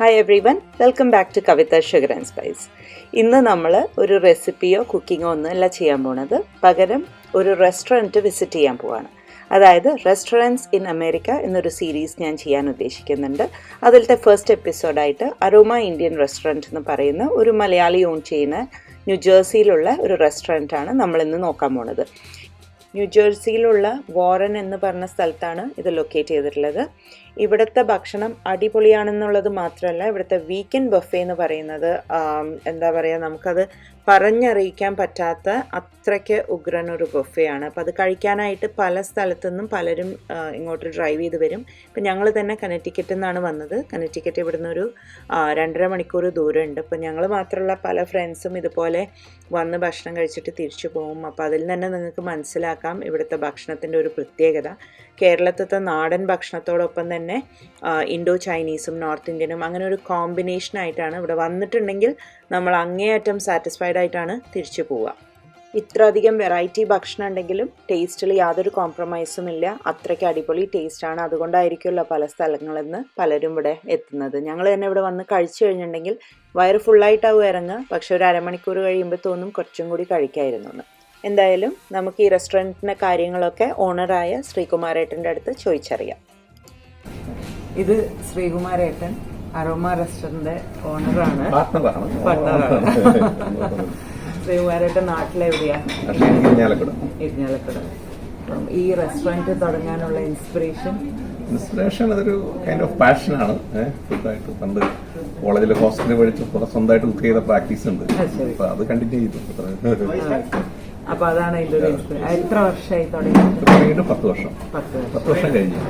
Hi everyone, welcome back to Kavitha sugar and spice. ഇന്ന് നമ്മൾ ഒരു റെസിപ്പിയോ കുക്കിങ്ങോ ഒന്നുമല്ല ചെയ്യാൻ പോണത്, പകരം ഒരു റെസ്റ്റോറൻറ്റ് വിസിറ്റ് ചെയ്യാൻ പോവാണ്. അതായത് റെസ്റ്റോറൻറ്റ്സ് ഇൻ അമേരിക്ക എന്നൊരു സീരീസ് ഞാൻ ചെയ്യാൻ ഉദ്ദേശിക്കുന്നുണ്ട്. അതിലത്തെ ഫസ്റ്റ് എപ്പിസോഡായിട്ട് അരോമ ഇന്ത്യൻ റെസ്റ്റോറൻറ്റ് എന്ന് പറയുന്ന ഒരു മലയാളി ഓൺ ചെയ്യുന്ന ന്യൂജേഴ്സിയിലുള്ള ഒരു റെസ്റ്റോറൻറ്റാണ് നമ്മളിന്ന് നോക്കാൻ പോണത്. ന്യൂജേഴ്സിയിലുള്ള വാറൻ എന്ന് പറഞ്ഞ സ്ഥലത്താണ് ഇത് ലൊക്കേറ്റ് ചെയ്തിട്ടുള്ളത്. ഇവിടുത്തെ ഭക്ഷണം അടിപൊളിയാണെന്നുള്ളത് മാത്രമല്ല, ഇവിടുത്തെ വീക്കെൻഡ് ബഫേ എന്ന് പറയുന്നത് എന്താ പറയുക, നമുക്കത് പറഞ്ഞറിയിക്കാൻ പറ്റാത്ത അത്രയ്ക്ക് ഉഗ്രനൊരു ബഫയാണ്. അപ്പോൾ അത് കഴിക്കാനായിട്ട് പല സ്ഥലത്തുനിന്നും പലരും ഇങ്ങോട്ട് ഡ്രൈവ് ചെയ്ത് വരും. ഇപ്പം ഞങ്ങൾ തന്നെ കനറ്റിക്കറ്റിൽ നിന്നാണ് വന്നത്. കനറ്റിക്കറ്റ് ഇവിടുന്ന് ഒരു 2.5 മണിക്കൂർ ദൂരമുണ്ട്. അപ്പോൾ ഞങ്ങൾ മാത്രമല്ല പല ഫ്രണ്ട്സും ഇതുപോലെ വന്ന് ഭക്ഷണം കഴിച്ചിട്ട് തിരിച്ചു പോകും. അപ്പോൾ അതിൽ തന്നെ നിങ്ങൾക്ക് മനസ്സിലാക്കാം ഇവിടുത്തെ ഭക്ഷണത്തിൻ്റെ ഒരു പ്രത്യേകത. കേരളത്തിലത്തെ നാടൻ ഭക്ഷണത്തോടൊപ്പം തന്നെ ഇൻഡോ ചൈനീസും നോർത്ത് ഇന്ത്യനും അങ്ങനെ ഒരു കോമ്പിനേഷനായിട്ടാണ് ഇവിടെ വന്നിട്ടുണ്ടെങ്കിൽ നമ്മൾ അങ്ങേയറ്റം സാറ്റിസ്ഫൈഡ് ആയിട്ടാണ് തിരിച്ചു പോവുക. ഇത്രയധികം വെറൈറ്റി ഭക്ഷണം ഉണ്ടെങ്കിലും ടേസ്റ്റിൽ യാതൊരു കോംപ്രമൈസും ഇല്ല. അത്രയ്ക്ക് അടിപൊളി ടേസ്റ്റാണ്. അതുകൊണ്ടായിരിക്കുമല്ലോ പല സ്ഥലങ്ങളിൽ നിന്ന് പലരും ഇവിടെ എത്തുന്നത്. ഞങ്ങൾ തന്നെ ഇവിടെ വന്ന് കഴിച്ചു കഴിഞ്ഞിട്ടുണ്ടെങ്കിൽ വയറ് ഫുള്ളായിട്ടാവും ഇറങ്ങുക. പക്ഷെ ഒരു അരമണിക്കൂർ കഴിയുമ്പോൾ തോന്നും കുറച്ചും കൂടി കഴിക്കായിരുന്നു എന്ന്. എന്തായാലും നമുക്ക് ഈ റെസ്റ്റോറൻറ്റിൻ്റെ കാര്യങ്ങളൊക്കെ ഓണറായ ശ്രീകുമാരേട്ടൻ്റെ അടുത്ത് ചോദിച്ചറിയാം. ഇത് ശ്രീകുമാരേട്ടൻ അരോമ റെസ്റ്റോറൻറ്റിന്റെ ഓണറാണ്. ശ്രീകുമാരേട്ടൻ നാട്ടിലെവിടെയാ? ഇരിഞ്ഞാലക്കുട. ഈ റെസ്റ്റോറൻറ്റ് തുടങ്ങാനുള്ള ഇൻസ്പിറേഷൻ അതൊരു കൈൻഡ് ഓഫ് പാഷനാണ്. ഫുഡായിട്ട് പണ്ട് കോളേജിൽ ഹോസ്റ്റലിൽ പഠിച്ചപ്പോൾ സ്വന്തമായിട്ട് കുക്ക് ചെയ്ത പ്രാക്ടീസ് ഉണ്ട്. അപ്പൊ അത് കണ്ടിന്യൂ ചെയ്തു. അപ്പൊ അതാണ് ഇതിന്റെ ഇൻസ്പിറേഷൻ. എത്ര വർഷമായി തുടങ്ങിയിട്ട്? 10 വർഷം കഴിഞ്ഞു.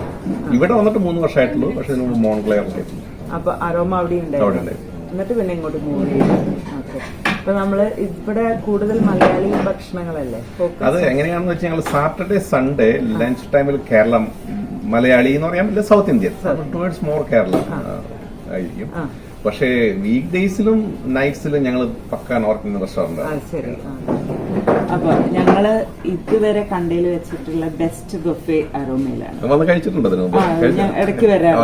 ഇവിടെ വന്നിട്ട് 3 വർഷമായിട്ടുള്ളൂ. പക്ഷെ മോൺക്ലെയറിലായിരുന്നു. അപ്പൊ അരോമ അവിടെ ഉണ്ടായിരുന്നു. എന്നിട്ട് പിന്നെ ഇങ്ങോട്ട് മൂവ് ചെയ്തു. ഓക്കെ. അപ്പൊ നമ്മള് ഇവിടെ കൂടുതൽ മലയാളി ഭക്ഷണങ്ങളല്ലേ? അത് എങ്ങനെയാണെന്ന് വെച്ചാൽ ഞങ്ങൾ സാറ്റർഡേ സൺഡേ ലഞ്ച് ടൈമിൽ കേരളം മലയാളി എന്ന് പറയാൻ പറ്റില്ല, south Indian towards more Kerala ആയിരിക്കും. പക്ഷേ വീക്ക് ഡേയ്സിലും നൈറ്റ്സിലും ഞങ്ങൾ പക്ക നോർത്ത് ഇന്ത്യൻ റെസ്റ്റോറന്റ്. അപ്പൊ ഞങ്ങള് ഇതുവരെ കണ്ടതിൽ വെച്ചിട്ടുള്ള ബെസ്റ്റ് ബഫേ അരോമയിലാണ്. കഴിച്ചിട്ടുണ്ട്, ഇടയ്ക്ക് വരാം.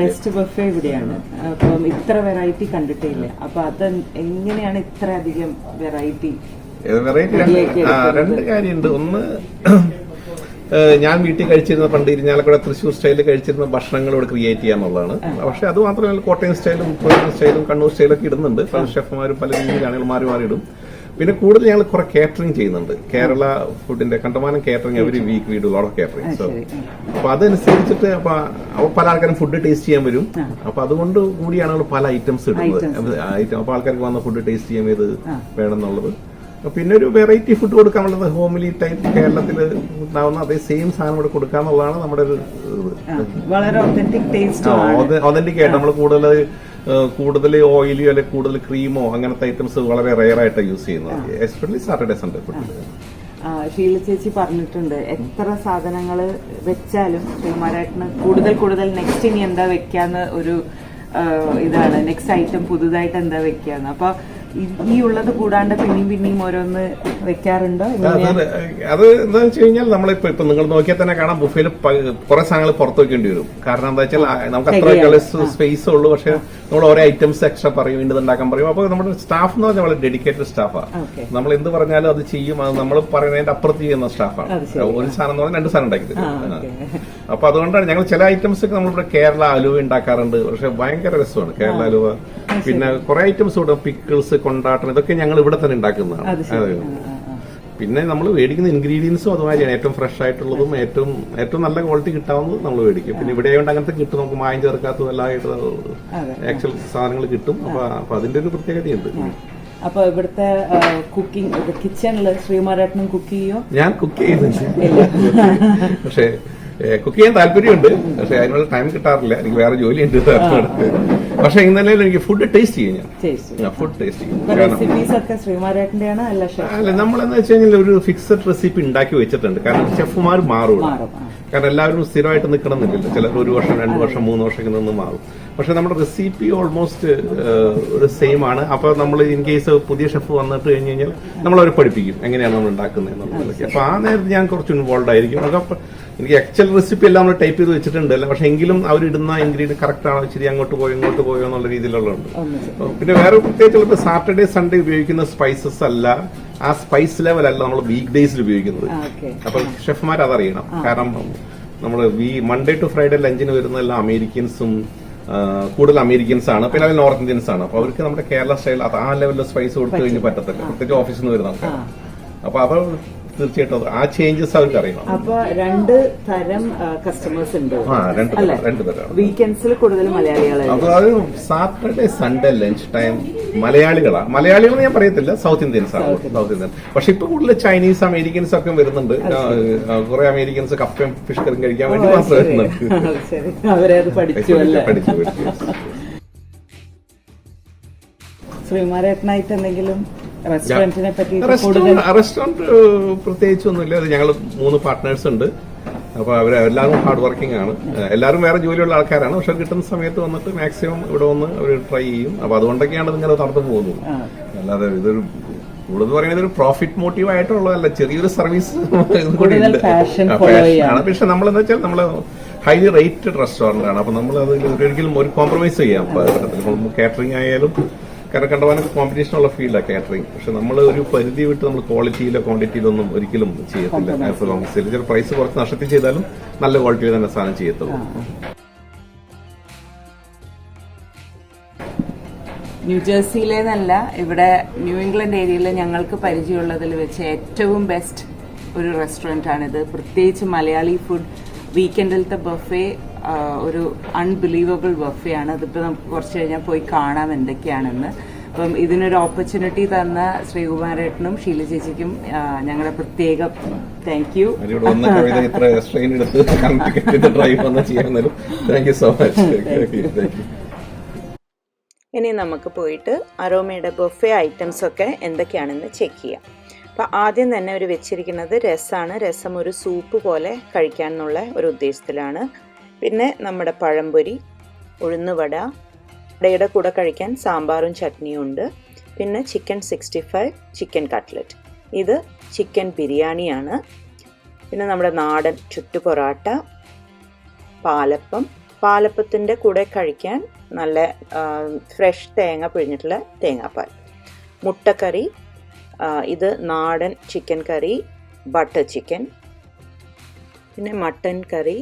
ബെസ്റ്റ് ബഫേ ഇവിടെയാണ്. അപ്പം ഇത്ര വെറൈറ്റി കണ്ടിട്ടില്ല. അപ്പൊ അത് എങ്ങനെയാണ് ഇത്ര അധികം വെറൈറ്റി? രണ്ട് കാര്യമുണ്ട്. ഒന്ന്, ഞാൻ വീട്ടിൽ കഴിച്ചിരുന്ന പണ്ട് ഇരിഞ്ഞാലക്കുട തൃശ്ശൂർ സ്റ്റൈലിൽ കഴിച്ചിരുന്ന ഭക്ഷണങ്ങൾ ഇവിടെ ക്രിയേറ്റ് ചെയ്യാന്നുള്ളതാണ്. പക്ഷെ അത് മാത്രമല്ല, കോട്ടയം സ്റ്റൈലും കോട്ടയം സ്റ്റൈലും കണ്ണൂർ സ്റ്റൈലൊക്കെ ഇടുന്നുണ്ട്. പല ഷെഫ്മാരും പല രീതിയിലാണെങ്കിൽ മാറി ഇടും. പിന്നെ കൂടുതൽ ഞങ്ങൾ കുറെ കാറ്ററിംഗ് ചെയ്യുന്നുണ്ട്. കേരള ഫുഡിന്റെ കണ്ടമാനം കാറ്ററിംഗ് എവരി വീക്ക് വീട് ലോട്ട് ഓഫ് കാറ്ററിംഗ്. സോ അപ്പൊ അതനുസരിച്ചിട്ട് അപ്പൊ പല ആൾക്കാരും ഫുഡ് ടേസ്റ്റ് ചെയ്യാൻ വരും. അപ്പൊ അതുകൊണ്ട് കൂടിയാണ് പല ഐറ്റംസ് ഇടുന്നത്. അപ്പൊ ആൾക്കാർക്ക് വന്ന ഫുഡ് ടേസ്റ്റ് ചെയ്യാൻ ഇത് വേണമെന്നുള്ളത്. പിന്നെ ഒരു വെറൈറ്റി ഫുഡ് കൊടുക്കാനുള്ളത് ഹോംലി ടൈപ്പ് കേരളത്തിൽ ഉണ്ടാവുന്ന അതേ സെയിം സാധനം ഇവിടെ കൊടുക്കാന്നുള്ളതാണ് നമ്മുടെ ഒരു ഒതന്റിക് ആയിട്ട്. നമ്മൾ കൂടുതൽ ഓയിലിയോ അല്ലെങ്കിൽ കൂടുതൽ ക്രീമോ അങ്ങനത്തെ ഐറ്റംസ് വളരെ റെയർ ആയിട്ടാണ് യൂസ് ചെയ്യുന്നത്, എസ്പെഷ്യലി സാറ്റർഡേ സൺഡേ ഫുഡിൽ. ഷീല ചേച്ചി പറഞ്ഞിട്ടുണ്ട്, എത്ര സാധനങ്ങൾ വെച്ചാലും ശ്രീകുമാരേട്ടന് കൂടുതൽ നെക്സ്റ്റ് ഇനി എന്താ വെക്കാന്ന് ഒരു ഇതാണ്. നെക്സ്റ്റ് ഐറ്റം പുതുതായിട്ട് എന്താ വെക്കാന്ന്. അപ്പൊ ഈ ഉള്ളത് കൂടാണ്ട് പിന്നെയും ഓരോന്ന് വെക്കാറുണ്ടോ? അത് എന്താ വെച്ച് കഴിഞ്ഞാൽ നമ്മളിപ്പോ നിങ്ങൾ നോക്കിയാൽ തന്നെ കാണാം, ബുഫേയിൽ കുറെ സാധനങ്ങൾ പുറത്ത് വെക്കേണ്ടി വരും. കാരണം എന്താ വെച്ചാൽ നമുക്ക് അത്ര സ്പേസ് ഉള്ളൂ. പക്ഷെ നമ്മൾ ഓരോ ഐറ്റംസ് എക്സ്ട്രാ പറയും, വീണ്ടും ഉണ്ടാക്കാൻ പറയും. അപ്പൊ നമ്മുടെ സ്റ്റാഫ് എന്ന് പറഞ്ഞാൽ വളരെ ഡെഡിക്കേറ്റഡ് സ്റ്റാഫാണ്. നമ്മൾ എന്ത് പറഞ്ഞാലും അത് ചെയ്യും. അത് നമ്മൾ പറയുന്നതിന്റെ അപ്പുറത്ത് ചെയ്യുന്ന സ്റ്റാഫാണ്. ഒരു സാധനം എന്ന് പറഞ്ഞാൽ 2 സാധനം ഉണ്ടാക്കി തരും. അപ്പൊ അതുകൊണ്ടാണ് ഞങ്ങൾ ചില ഐറ്റംസ് ഒക്കെ നമ്മളിവിടെ കേരള അലുവ ഉണ്ടാക്കാറുണ്ട്. പക്ഷെ ഭയങ്കര രസമാണ് കേരള അലുവ. പിന്നെ കുറെ ഐറ്റംസ് കൂടെ, പിക്കിൾസ്, കൊണ്ടാട്ടം, ഇതൊക്കെ ഞങ്ങൾ ഇവിടെ തന്നെ ഉണ്ടാക്കുന്നതാണ്. പിന്നെ നമ്മൾ മേടിക്കുന്ന ഇൻഗ്രീഡിയൻസും അതുമാതിരിയാണ്. ഏറ്റവും ഫ്രഷ് ആയിട്ടുള്ളതും ഏറ്റവും നല്ല ക്വാളിറ്റി കിട്ടാവുന്നത് നമ്മൾ മേടിക്കും. പിന്നെ ഇവിടെ ആയതുകൊണ്ട് അങ്ങനത്തെ കിട്ടും. നമുക്ക് മായം ചേർക്കാത്തതും എല്ലാമായിട്ട് ആക്ച്വൽ സാധനങ്ങൾ കിട്ടും. അപ്പൊ അതിന്റെ ഒരു പ്രത്യേകതയുണ്ട്. അപ്പൊ ഇവിടുത്തെ കുക്കിംഗ് കിച്ചണില് ശ്രീകുമാരേട്ടനും കുക്ക് ചെയ്യോ? ഞാൻ കുക്ക് ചെയ്യുന്നുണ്ട്. പക്ഷേ കുക്ക് ചെയ്യാൻ താല്പര്യമുണ്ട്. പക്ഷെ അതിനുള്ള ടൈം കിട്ടാറില്ല. എനിക്ക് വേറെ ജോലിയുണ്ട്. പക്ഷെ ഇന്നലെ എനിക്ക് ഫുഡ് ടേസ്റ്റ് ചെയ്യും. ഫുഡ് ടേസ്റ്റ് ചെയ്യും. അല്ല, നമ്മളെന്ന് വെച്ച് കഴിഞ്ഞാൽ ഒരു ഫിക്സഡ് റെസിപ്പി ഉണ്ടാക്കി വെച്ചിട്ടുണ്ട്. കാരണം ഷെഫുമാർ മാറും. കാരണം എല്ലാവരും സ്ഥിരമായിട്ട് നിൽക്കണമെന്നില്ലല്ലോ. ചിലർ 1 വർഷം 2 വർഷം 3 വർഷം നിന്ന് മാറും. പക്ഷെ നമ്മുടെ റെസിപ്പി ഓൾമോസ്റ്റ് ഒരു സെയിം ആണ്. അപ്പൊ നമ്മൾ ഇൻ കേസ് പുതിയ ഷെഫ് വന്നിട്ട് കഴിഞ്ഞ് കഴിഞ്ഞാൽ നമ്മളവരെ പഠിപ്പിക്കും എങ്ങനെയാണ് നമ്മൾ ഉണ്ടാക്കുന്നത് എന്നുള്ളതൊക്കെ. അപ്പൊ ആ നേരത്തെ ഞാൻ കുറച്ച് ഇൻവോൾവ് ആയിരിക്കും. അതൊക്കെ എനിക്ക് ആക്ച്വൽ റെസിപ്പി എല്ലാം നമ്മൾ ടൈപ്പ് ചെയ്ത് വെച്ചിട്ടുണ്ട്, പക്ഷെ എങ്കിലും അവരിടുന്ന ഇൻഗ്രീഡിയൻ കറക്റ്റ് ആണോ, ശരി അങ്ങോട്ട് പോയോ ഇങ്ങോട്ട് പോയോ എന്നുള്ള രീതിയിലുള്ളതുണ്ട്. പിന്നെ വേറെ പ്രത്യേകിച്ച് സാറ്റർഡേ സൺഡേ ഉപയോഗിക്കുന്ന സ്പൈസസ് അല്ല, ആ സ്പൈസ് ലെവൽ അല്ല നമ്മൾ വീക്ക് ഡേയ്സിൽ ഉപയോഗിക്കുന്നത്. അപ്പൊ ഷെഫ്മാർ അതറിയണം. കാരണം നമ്മൾ മൺഡേ ടു ഫ്രൈഡേ ലഞ്ചിന് വരുന്നതെല്ലാം അമേരിക്കൻസും, കൂടുതൽ അമേരിക്കൻസ് ആണ്, പിന്നെ അത് നോർത്ത് ഇന്ത്യൻസ് ആണ്. അപ്പൊ അവർക്ക് നമ്മുടെ കേരള സ്റ്റൈൽ ആ ലെവലിൽ സ്പൈസ് കൊടുത്തു കഴിഞ്ഞ് പറ്റത്തില്ല, പ്രത്യേകിച്ച് ഓഫീസിൽ നിന്ന് വരുന്ന ആൾക്കാർ. അപ്പൊ അത് തീർച്ചയായിട്ടും ആ ചേഞ്ചസ് അവർക്ക് അറിയണം. അപ്പൊ രണ്ട് തരം കസ്റ്റമേഴ്സ് ഉണ്ട്. രണ്ട് തരം. വീക്കെൻഡ്സിൽ കൂടുതൽ മലയാളികളാണ്. അത് സാറ്റർഡേ സൺഡേ ലഞ്ച് ടൈം മലയാളികളാണ്. മലയാളികൾ ഞാൻ പറയത്തില്ല, സൗത്ത് ഇന്ത്യൻസ് ആണ്, സൗത്ത് ഇന്ത്യൻ. പക്ഷെ ഇപ്പൊ കൂടുതൽ ചൈനീസ് അമേരിക്കൻസ് ഒക്കെ വരുന്നുണ്ട്. കുറെ അമേരിക്കൻസ് കപ്പയും ഫിഷ് കറിയും കഴിക്കാൻ വേണ്ടി മാത്രം വരുന്നുണ്ട്. അവരത് പഠിച്ചു. ശ്രീമാരേട്ടനായിട്ട് എന്തെങ്കിലും റെസ്റ്റോറന്റ് പ്രത്യേകിച്ചൊന്നുമില്ല. അത് ഞങ്ങൾ 3 പാർട്ട്നേഴ്സ് ഉണ്ട്. അപ്പൊ അവരെല്ലാവരും ഹാർഡ് വർക്കിംഗ് ആണ്. എല്ലാവരും വേറെ ജോലിയുള്ള ആൾക്കാരാണ്. പക്ഷെ കിട്ടുന്ന സമയത്ത് വന്നിട്ട് മാക്സിമം ഇവിടെ വന്ന് അവർ ട്രൈ ചെയ്യും. അപ്പൊ അതുകൊണ്ടൊക്കെയാണ് ഇങ്ങനെ നടന്നു പോകുന്നത്. അല്ലാതെ ഇതൊരു കൂടുതൽ പറയുന്നത് ഒരു പ്രോഫിറ്റ് മോട്ടീവ് ആയിട്ടുള്ളതല്ല, ചെറിയൊരു സർവീസ് കൂടി ഉണ്ട്. പക്ഷെ നമ്മളെന്ന് വെച്ചാൽ നമ്മള് ഹൈലി റേറ്റഡ് റെസ്റ്റോറന്റ് ആണ്. അപ്പൊ നമ്മൾ അതിൽ ഒരിക്കലും ഒരു കോംപ്രമൈസ് ചെയ്യാം പറ്റത്തില്ല. കാറ്ററിംഗ് ആയാലും കാരണം കണ്ടവാനൊക്കെ കോമ്പറ്റീഷൻ ഉള്ള ഫീൽഡാണ് കാറ്ററിംഗ്. പക്ഷെ നമ്മൾ ഒരു പരിധി വിട്ട് നമ്മൾ ക്വാളിറ്റിയിലോ ക്വാണ്ടിറ്റിയിലൊന്നും ഒരിക്കലും ചെയ്യത്തില്ല. ചില പ്രൈസ് കുറച്ച് നഷ്ടത്തിൽ ചെയ്താലും നല്ല ക്വാളിറ്റിയിൽ തന്നെ സാധനം ചെയ്യത്തുള്ളൂ. ന്യൂജേഴ്സിയിലേന്നല്ല, ഇവിടെ ന്യൂ ഇംഗ്ലണ്ട് ഏരിയയിൽ ഞങ്ങൾക്ക് പരിചയമുള്ളതിൽ വെച്ച് ഏറ്റവും ബെസ്റ്റ് ഒരു റെസ്റ്റോറൻ്റ് ആണിത്. പ്രത്യേകിച്ച് മലയാളി ഫുഡ് വീക്കെൻഡിലത്തെ ബഫേ ഒരു അൺബിലീവബിൾ ബഫേ ആണ്. അതിപ്പോൾ നമുക്ക് കുറച്ച് കഴിഞ്ഞാൽ പോയി കാണാം എന്തൊക്കെയാണെന്ന്. അപ്പം ഇതിനൊരു ഓപ്പർച്യൂണിറ്റി തന്ന ശ്രീകുമാരേട്ടനും ഷീല ചേച്ചിക്കും ഞങ്ങളുടെ പ്രത്യേക താങ്ക് യു. ഇനി നമുക്ക് പോയിട്ട് അരോമയുടെ ബൊഫെ ഐറ്റംസ് ഒക്കെ എന്തൊക്കെയാണെന്ന് ചെക്ക് ചെയ്യാം. അപ്പോൾ ആദ്യം തന്നെ ഒരു വെച്ചിരിക്കുന്നത് രസമാണ്. രസം ഒരു സൂപ്പ് പോലെ കഴിക്കാൻ എന്നുള്ള ഒരു ഉദ്ദേശത്തിലാണ്. പിന്നെ നമ്മുടെ പഴംപൊരി, ഉഴുന്നുവട, വടയുടെ കൂടെ കഴിക്കാൻ സാമ്പാറും ചട്നിയും ഉണ്ട്. പിന്നെ ചിക്കൻ 65, ചിക്കൻ കട്ട്ലറ്റ്, ഇത് ചിക്കൻ ബിരിയാണിയാണ്. പിന്നെ നമ്മുടെ നാടൻ ചുട്ടു പൊറാട്ട, പാലപ്പം, പാലപ്പത്തിൻ്റെ കൂടെ കഴിക്കാൻ നല്ല ഫ്രഷ് തേങ്ങ പിഴിഞ്ഞിട്ടുള്ള തേങ്ങാപ്പാൽ, മുട്ടക്കറി, ഇത് നാടൻ ചിക്കൻ കറി, ബട്ടർ ചിക്കൻ, പിന്നെ മട്ടൻ കറി,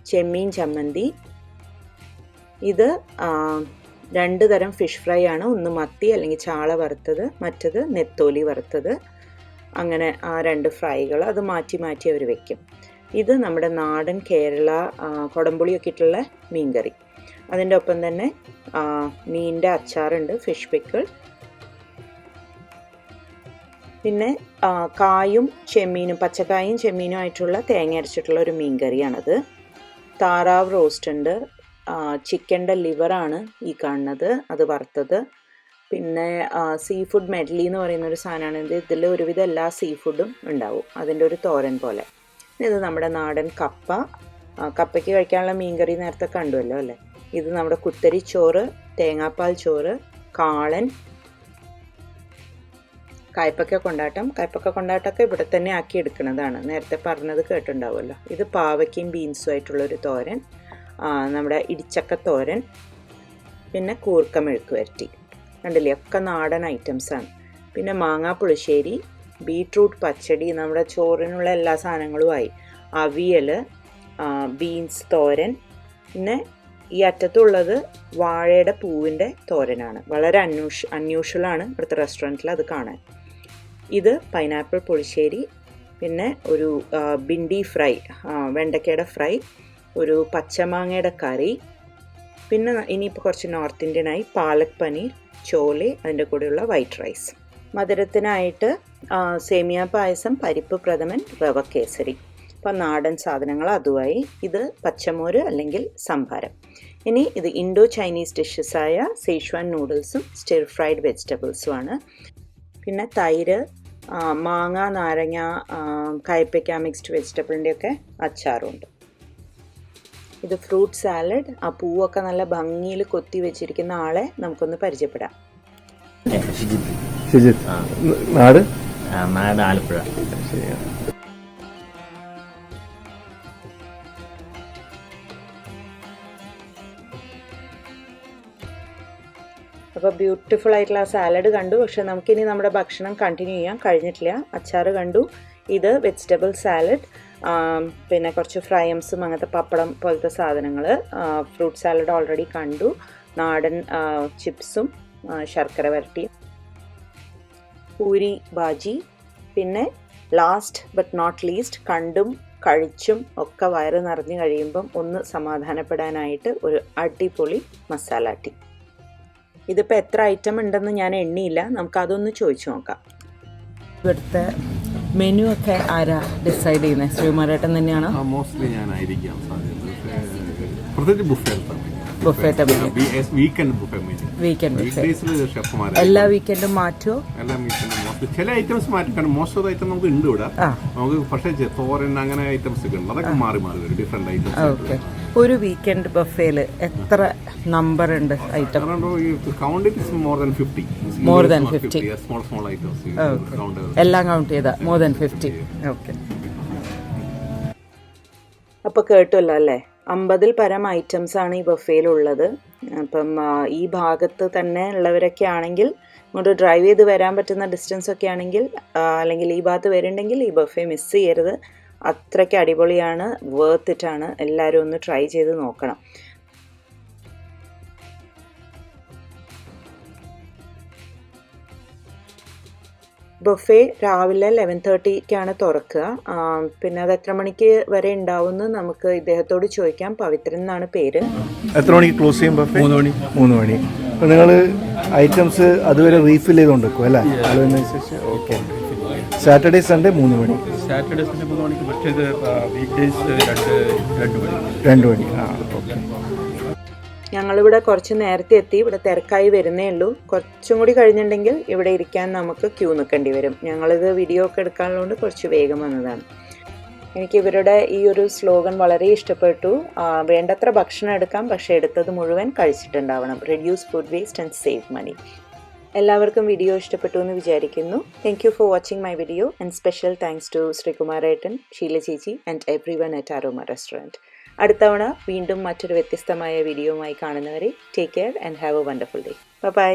ചെമ്മീൻ ചമ്മന്തി, ഇത് 2 തരം ഫിഷ് ഫ്രൈ ആണ്. ഒന്ന് മത്തി അല്ലെങ്കിൽ ചാള വറുത്തത്, മറ്റത് നെത്തോലി വറുത്തത്. അങ്ങനെ ആ 2 ഫ്രൈകൾ അത് മാറ്റി മാറ്റി അവർ വെക്കും. ഇത് നമ്മുടെ നാടൻ കേരള കുടംപുളിയൊക്കെ ഇട്ടുള്ള മീൻകറി. അതിൻ്റെ ഒപ്പം തന്നെ മീനിൻ്റെ അച്ചാറുണ്ട്, ഫിഷ് പിക്കിൾ. പിന്നെ കായും ചെമ്മീനും, പച്ചക്കായും ചെമ്മീനും ആയിട്ടുള്ള തേങ്ങ അരച്ചിട്ടുള്ള ഒരു മീൻ കറിയാണത്. താറാവ് റോസ്റ്റ് ഉണ്ട്, ചിക്കൻ്റെ ലിവറാണ് ഈ കാണുന്നത്, അത് വറുത്തത്. പിന്നെ സീ ഫുഡ് മെഡ്ലി എന്ന് പറയുന്ന ഒരു സാധനമാണ്. ഇതിൽ ഒരുവിധം എല്ലാ സീ ഫുഡും ഉണ്ടാവും, അതിൻ്റെ ഒരു തോരൻ പോലെ. ഇത് നമ്മുടെ നാടൻ കപ്പ, കപ്പയ്ക്ക് കഴിക്കാനുള്ള മീൻകറി നേരത്തെ കണ്ടുവല്ലോ അല്ലേ. ഇത് നമ്മുടെ കുത്തരി ചോറ്, തേങ്ങാപ്പാൽ ചോറ്, കാളൻ, കയ്പക്ക കൊണ്ടാട്ടം. കയ്പക്ക കൊണ്ടാട്ടമൊക്കെ ഇവിടെ തന്നെ ആക്കി എടുക്കുന്നതാണ്, നേരത്തെ പറഞ്ഞത് കേട്ടിട്ടുണ്ടാവുമല്ലോ. ഇത് പാവയ്ക്കയും ബീൻസും ആയിട്ടുള്ളൊരു തോരൻ, നമ്മുടെ ഇടിച്ചക്ക തോരൻ, പിന്നെ കൂർക്ക മെഴുക്ക് വരട്ടി. കണ്ടില്ലേ, ഒക്കെ നാടൻ ഐറ്റംസാണ്. പിന്നെ മാങ്ങാ പുളിശ്ശേരി, ബീട്രൂട്ട് പച്ചടി, നമ്മുടെ ചോറിനുള്ള എല്ലാ സാധനങ്ങളുമായി, അവിയൽ, ബീൻസ് തോരൻ. പിന്നെ ഈ അറ്റത്തുള്ളത് വാഴയുടെ പൂവിൻ്റെ തോരനാണ്. വളരെ അൺയൂഷ്വലാണ് ഇവിടുത്തെ റെസ്റ്റോറൻറ്റിൽ അത് കാണാൻ. ഇത് പൈനാപ്പിൾ പുളിശ്ശേരി, പിന്നെ ഒരു ബിണ്ടി ഫ്രൈ, വെണ്ടയ്ക്കയുടെ ഫ്രൈ, ഒരു പച്ചമാങ്ങയുടെ കറി. പിന്നെ ഇനിയിപ്പോൾ കുറച്ച് നോർത്ത് ഇന്ത്യനായി പാലക് പനീർ, ചോലെ, അതിൻ്റെ കൂടെയുള്ള വൈറ്റ് റൈസ്. മധുരത്തിനായിട്ട് സേമിയ പായസം, പരിപ്പ് പ്രഥമൻ, റവ കേസരി. അപ്പോൾ നാടൻ സാധനങ്ങൾ അതുമായി. ഇത് പച്ചമോര് അല്ലെങ്കിൽ സംഭാരം. ഇനി ഇത് ഇൻഡോ ചൈനീസ് ഡിഷസായ സേഷ്വാൻ നൂഡിൽസും സ്റ്റിർ ഫ്രൈഡ് വെജിറ്റബിൾസുമാണ്. പിന്നെ തൈര്, മാങ്ങ, നാരങ്ങ, കയ്പയ്ക്ക, മിക്സ്ഡ് വെജിറ്റബിളിൻ്റെയൊക്കെ അച്ചാറുണ്ട്. ഇത് ഫ്രൂട്ട് സാലഡ്. ആ പൂവൊക്കെ നല്ല ഭംഗിയിൽ കൊത്തി വെച്ചിരിക്കുന്ന ആളെ നമുക്കൊന്ന് പരിചയപ്പെടാം. നാട് ആലപ്പുഴ. അപ്പോൾ ബ്യൂട്ടിഫുൾ ആയിട്ടുള്ള ആ സാലഡ് കണ്ടു. പക്ഷെ നമുക്കിനി നമ്മുടെ ഭക്ഷണം കണ്ടിന്യൂ ചെയ്യാൻ കഴിഞ്ഞിട്ടില്ല. അച്ചാറ് കണ്ടു, ഇത് വെജിറ്റബിൾ സാലഡ്, പിന്നെ കുറച്ച് ഫ്രൈംസും അങ്ങനത്തെ പപ്പടം പോലത്തെ സാധനങ്ങൾ, ഫ്രൂട്ട് സാലഡ് ഓൾറെഡി കണ്ടു, നാടൻ ചിപ്സും ശർക്കര വരട്ടി, പൂരി ബാജി, പിന്നെ ലാസ്റ്റ് ബട്ട് നോട്ട് ലീസ്റ്റ് കണ്ടും കഴിച്ചും ഒക്കെ വയറ് നിറഞ്ഞു കഴിയുമ്പം ഒന്ന് സമാധാനപ്പെടാനായിട്ട് ഒരു അടിപൊളി മസാല ടീ. ഇതിപ്പോൾ എത്ര ഐറ്റം ഉണ്ടെന്ന് ഞാൻ എണ്ണിയില്ല, നമുക്കതൊന്ന് ചോദിച്ചു നോക്കാം. ഇവിടുത്തെ മെനു ഒക്കെ ആരാ ഡിസൈഡ് ചെയ്യുന്നത്? ശ്രീകുമാരേട്ടൻ തന്നെയാണോ? മോസ്റ്റ്ലി ഞാനായിരിക്കാം പ്രത്യേകിച്ച് ബുഫേറ്റ് വീക്കെൻഡ് ഷെഫ്മാർ എല്ലാ വീക്കെൻഡും മാറ്റുമോ? എല്ലാ വീക്കെൻഡും ചില ഐറ്റംസ് മാറ്റി, മോസ്റ്റ് ഓഫ് ഐറ്റം നമുക്ക് ഉണ്ട് ഇവിടെ. നമുക്ക് പക്ഷേ തോരൻ അങ്ങനെ ഐറ്റംസ് ഒക്കെ ഉണ്ട്, അതൊക്കെ മാറി മാറി വരും, ഡിഫറെന്റ് ഐറ്റംസ്. ഓക്കെ, ഒരു വീക്കെൻഡ് ബുഫേയില് എത്ര നമ്പർ ഉണ്ട് item? Count it more than 50. Small items എല്ലാം കൗണ്ട് ചെയ്താ മോർ ദാൻ 50. ഓക്കെ, അപ്പോൾ കേട്ടുമല്ലോ അല്ലേ, 50-ൽ പരം ഐറ്റംസ് ആണ് ഈ ബുഫേയിലുള്ളത്. അപ്പം ഈ ഭാഗത്ത് തന്നെ ഉള്ളവരൊക്കെ ആണെങ്കിൽ, ഇങ്ങോട്ട് ഡ്രൈവ് ചെയ്ത് വരാൻ പറ്റുന്ന ഡിസ്റ്റൻസ് ഒക്കെ ആണെങ്കിൽ, അല്ലെങ്കിൽ ഈ ഭാഗത്ത് വരുന്നുണ്ടെങ്കിൽ ഈ ബുഫേ മിസ് ചെയ്യരുത്. അത്രയ്ക്ക് അടിപൊളിയാണ്, വേർത്ത് ഇറ്റാണ്, എല്ലാവരും ഒന്ന് ട്രൈ ചെയ്ത് നോക്കണം. ബുഫേ രാവിലെ 11:30ക്കാണ് തുറക്കുക. പിന്നെ അത് എത്ര മണിക്ക് വരെ ഉണ്ടാവുമെന്ന് നമുക്ക് ഇദ്ദേഹത്തോട് ചോദിക്കാം. പവിത്രൻ എന്നാണ് പേര്. എത്ര മണിക്ക് ക്ലോസ് ചെയ്യും ബുഫേ? 3 മണി. അപ്പോൾ നിങ്ങൾ ഐറ്റംസ് അതുവരെ റീഫിൽ ചെയ്തുകൊണ്ട് വെക്കും അല്ലേ? അളവിനനുസരിച്ച്. ഓക്കെ. സാറ്റർഡേ സൺഡേ 3 മണി. സാറ്റർഡേ സൺഡേ 3 മണിക്ക്, മറ്റേത് വീക്ക് ഡേയ്സ് 2 മണി. 2 മണി. ഓക്കെ. ഞങ്ങളിവിടെ കുറച്ച് നേരത്തെ എത്തി, ഇവിടെ തിരക്കായി വരുന്നേ ഉള്ളൂ. കുറച്ചും കൂടി കഴിഞ്ഞിട്ടുണ്ടെങ്കിൽ ഇവിടെ ഇരിക്കാൻ നമുക്ക് ക്യൂ നിൽക്കേണ്ടി വരും. ഞങ്ങളിത് വീഡിയോ ഒക്കെ എടുക്കാനുള്ളതുകൊണ്ട് കുറച്ച് വേഗം വന്നതാണ്. എനിക്ക് ഇവരുടെ ഈ ഒരു സ്ലോഗൻ വളരെ ഇഷ്ടപ്പെട്ടു. വേണ്ടത്ര ഭക്ഷണം എടുക്കാം, പക്ഷേ എടുത്തത് മുഴുവൻ കഴിച്ചിട്ടുണ്ടാവണം. Reduce food waste and save money. എല്ലാവർക്കും വീഡിയോ ഇഷ്ടപ്പെട്ടു എന്ന് വിചാരിക്കുന്നു. Thank you for watching my video and special thanks to ശ്രീകുമാരേട്ടൻ, ഷീല ചേച്ചി and every one at Aroma restaurant. അടുത്തവണ വീണ്ടും മറ്റൊരു വ്യത്യസ്തമായ വീഡിയോയുമായി കാണുന്നവരെ take care and have a wonderful day. By.